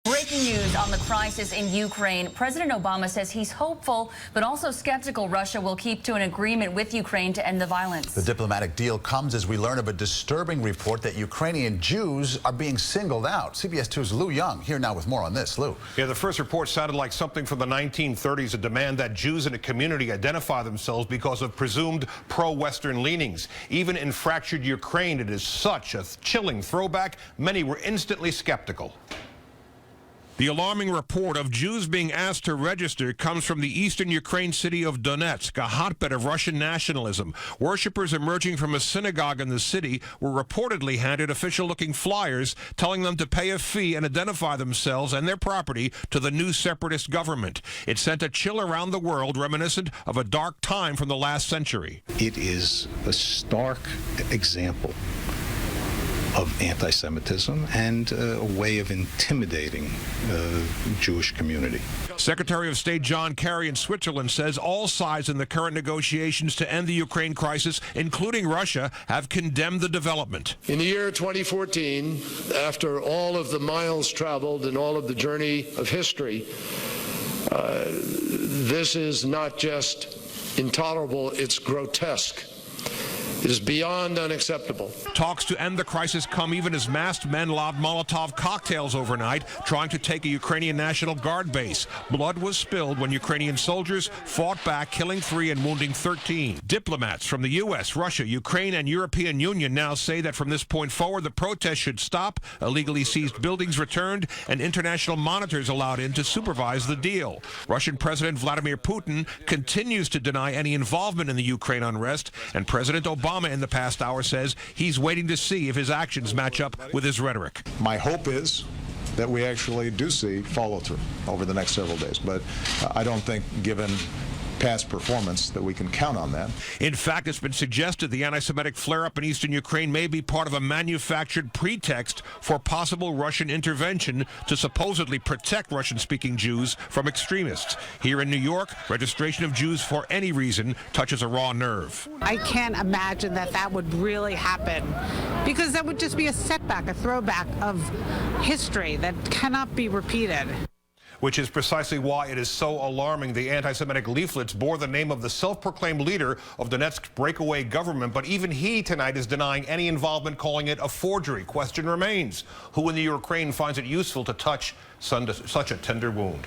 Breaking news on the crisis in Ukraine. President Obama says he's hopeful, but also skeptical Russia will keep to an agreement with Ukraine to end the violence. The diplomatic deal comes as we learn of a disturbing report that Ukrainian Jews are being singled out. CBS 2's Lou Young here now with more on this. Lou. Yeah, the first report sounded like something from the 1930s, a demand that Jews in a community identify themselves because of presumed pro-Western leanings. Even in fractured Ukraine, it is such a chilling throwback, many were instantly skeptical. The alarming report of Jews being asked to register comes from the eastern Ukraine city of Donetsk, a hotbed of Russian nationalism. Worshippers emerging from a synagogue in the city were reportedly handed official-looking flyers telling them to pay a fee and identify themselves and their property to the new separatist government. It sent a chill around the world reminiscent of a dark time from the last century. It is a stark example of anti-Semitism and a way of intimidating the Jewish community. Secretary of State John Kerry in Switzerland says all sides in the current negotiations to end the Ukraine crisis, including Russia, have condemned the development. In the year 2014, after all of the miles traveled and all of the journey of history, this is not just intolerable, it's grotesque. It is beyond unacceptable. Talks to end the crisis come even as masked men lobbed Molotov cocktails overnight, trying to take a Ukrainian National Guard base. Blood was spilled when Ukrainian soldiers fought back, killing 3 and wounding 13. Diplomats from the U.S., Russia, Ukraine, and European Union now say that from this point forward, the protests should stop, illegally seized buildings returned, and international monitors allowed in to supervise the deal. Russian President Vladimir Putin continues to deny any involvement in the Ukraine unrest, and President Obama in the past hour says he's waiting to see if his actions match up with his rhetoric. My hope is that we actually do see follow-through over the next several days, but I don't think, given past performance, that we can count on that. In fact, it's been suggested the anti-Semitic flare-up in eastern Ukraine may be part of a manufactured pretext for possible Russian intervention to supposedly protect Russian-speaking Jews from extremists. Here in New York, registration of Jews for any reason touches a raw nerve. I can't imagine that that would really happen, because that would just be a setback, a throwback of history that cannot be repeated. Which is precisely why it is so alarming. The anti-Semitic leaflets bore the name of the self-proclaimed leader of Donetsk breakaway government, but even he tonight is denying any involvement, calling it a forgery. Question remains, who in the Ukraine finds it useful to touch such a tender wound?